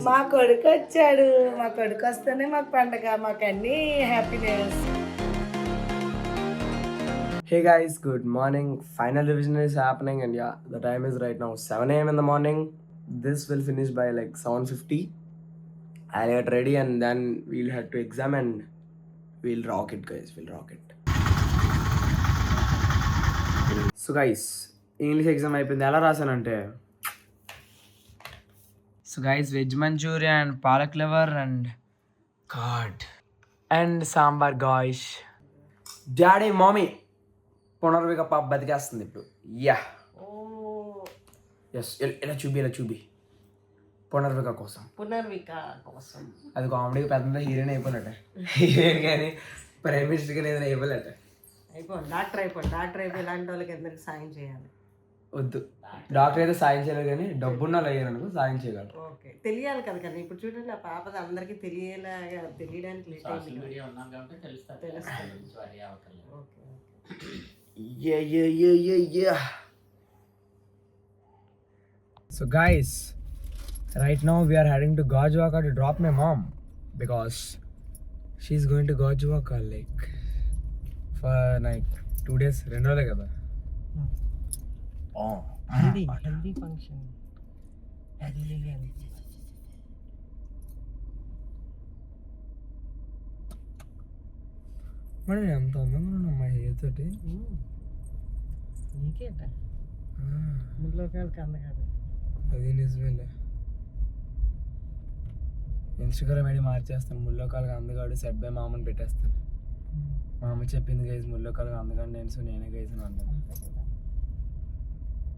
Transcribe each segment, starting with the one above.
మా కొడుకు వచ్చాడు. మా కొడుకు వస్తేనే మాకు పండగ, మాకు అన్ని happiness. Hey guys, good morning. Final revision is happening and yeah, the time is right now 7 a.m. in the morning. This will finish by like 7:50. I'll get ready and then we'll head to exam and we'll rock it guys, we'll rock it. So guys, English exam అయిపోయింది. ఎలా రాసానంటే so guys veg manchurian and palak లెవర్ and curd and sambar guys. Daddy mummy Punarvika పాప బతికేస్తుంది ఇప్పుడు. Yeah yes, ఇలా చూపి పునర్విక కోసం అది కామెడీ పెద్ద హీరోయిన్ అయిపోయినట్టే. హీరోయిన్ కానీ ప్రైమ్ మినిస్టర్ కానీ ఏదైనా అయిపోయినట్టే. డాక్టర్ అయిపోయి ఇలాంటి వాళ్ళకి అందరికి సాయం చేయాలి. వద్దు, డాక్టర్ అయితే సాయం చేయలేదు కానీ డబ్బున్న వాళ్ళు అయ్యారు అనుకో సాయం చేయగలరు. ఓకే, తెలియాలి కదా కదా. ఇప్పుడు చూడండి, ఆ పాపది అందరికి తెలియడానికి So guys, right now we are heading to Gajwaka to drop my mom because she's going to Gajwaka like for like 2 days. రెండోలే కదా. Healthy function. మరి ఎంత అందంగా ఉన్నా మా హెయిర్ తోటి. నీకేట ముళ్ళకాయలకి అందగాడు. అది నిజమేలే. Instagram ID మార్చేస్తాను. ముళ్ళకాయలకి అందగాడు సెట్ బై మామని పెట్టేస్తాను. మా అమ్మ చెప్పింది గైజ్ ముళ్ళకాయలకి అందగాడు నేను, సో నేనే గైజ్ అని అంటాను.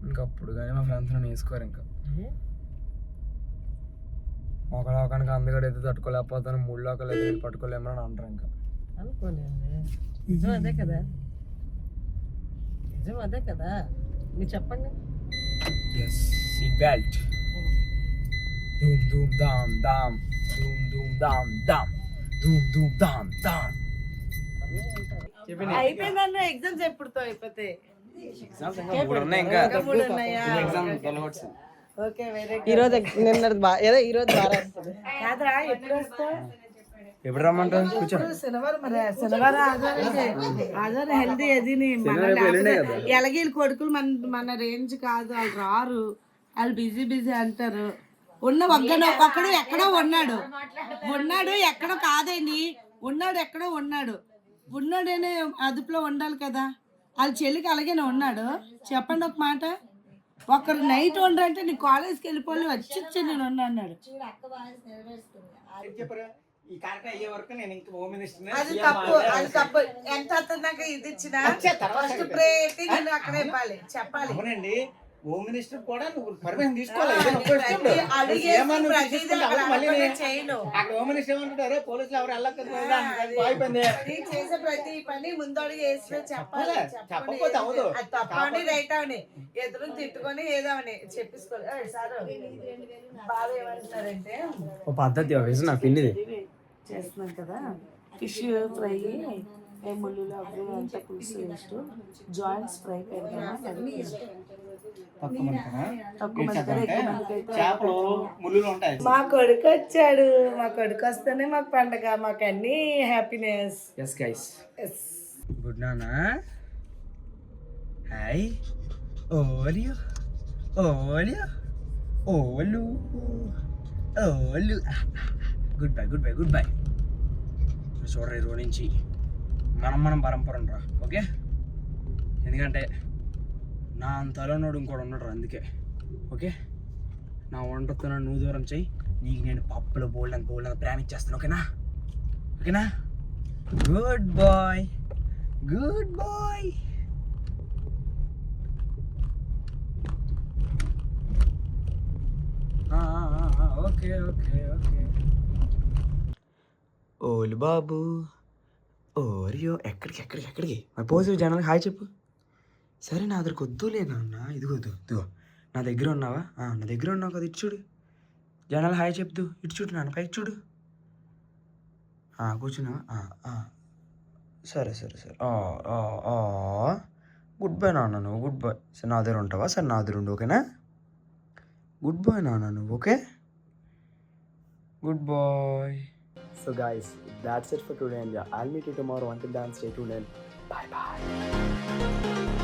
ఇంకప్పుడు కానీ మా ఫ్రెండ్స్ నన్ను వేసుకోరు. ఇంకా ఒకలోకానికి అందగాడు అయితే తట్టుకోలేకపోతాను, మూడు లోకాలు అయితే నేను పట్టుకోలేమని అంటారు. ఇంకా అనుకోలేండి. నిజం అదే కదా, నిజం అదే కదా. మీరు చెప్పండి. Yes, seat belt. ధూమ్ ధూమ్ దామ్ దామ్, ధూమ్ ధూమ్ దామ్ దామ్, ధూమ్ ధూమ్ దామ్ దామ్. అయిపోయిందన్న ఎగ్జామ్స్ ఎప్పుడుతో అయిపోతాయి? ఈరోజు ఎప్పుడు రమ్మంటావు? కూర్చో. శనివారం హెల్దీ అది. ఎలాగీళ్ళ కొడుకులు మన రేంజ్ కాదు, వాళ్ళు రారు, వాళ్ళు బిజీ అంటారు. ఒక్కడు ఎక్కడో ఉన్నాడు ఎక్కడో కాదండి, ఎక్కడో ఉన్నాడనే అదుపులో ఉండాలి కదా. వాళ్ళ చెల్లికి అలాగేనే ఉన్నాడు. చెప్పండి ఒక మాట. ఒకరు నైట్ ఉండరంటే నీ కాలేజ్కి వెళ్ళిపోయి వచ్చి నేను అన్నాడు. అది తప్పు. ఎంత అతన్నాక ఇది ఇచ్చిన ఫస్ట్ ప్రేటి నేను అక్కడ ఇవ్వాలి, చెప్పాలి. హోమ్ మినిస్టర్ కూడా నువ్వు పర్మిషన్ తీసుకోవాలి. పోలీసులు ఎవరు చేసే ప్రతి పని ముందడుగు వేసి చెప్పాలి. చెప్పకపోతే అవదు. తప్పని రైట్ అవని ఎదురు తిట్టుకొని ఏదవని చెప్పేసుకోవాలి. సార్ బాగా ఏమంటారంటే పద్ధతి నాకు పిన్నిది చేస్తున్నాం కదా, ఫిష్ ఫ్రై, ముళ్ళు అవి అంతా పులుసు వేస్ట్, జాయింట్స్ ఫ్రై మా కొడుకు వచ్చాడు. మా కొడుకు వస్తేనే మాకు పండగ, మాకు అన్ని హ్యాపీనెస్. ఎస్ గైస్, గుడ్ నానా. హాయ్ ఓలియో ఓలియో ఓలు ఓలు. Good bye. చూడరా, ఈ రోజు నుంచి మనం పరంపర రా. ఓకే, ఎందుకంటే నా అంతలోనోడు ఇంకోటి ఉన్నాడు. అందుకే ఓకే, నా వంటతో నువ్వు దూరం చెయ్యి, నీకు నేను పప్పులో బోల్డ్ ప్రేమ ఇచ్చేస్తాను. ఓకేనా? Good boy. ఓకే. ఓలు బాబు ఓరియో. ఎక్కడికి మరి పోసి జనాలకి హాయ్ చెప్పు. సరే, నా దగ్గరకు వద్దులే నాన్న. ఇదిగో నా దగ్గర ఉన్నావా? నా దగ్గర ఉన్నావు కదా, ఇటు చూడు. జనాలు హాయ్ చెప్తూ ఇటు చూడు నాన్న, పైకి చూడు. కూర్చున్నావా? సరే. గుడ్ బై నాన్న. నువ్వు గుడ్ బై. సరే, నా దగ్గర ఉంటావా? సరే, నా దగ్గర ఉండు. ఓకేనా? గుడ్ బై నాన్న నువ్వు. Okay, good boy. So guys, that's it for today, and yeah, I'll meet you tomorrow. Until then, stay tuned and bye bye.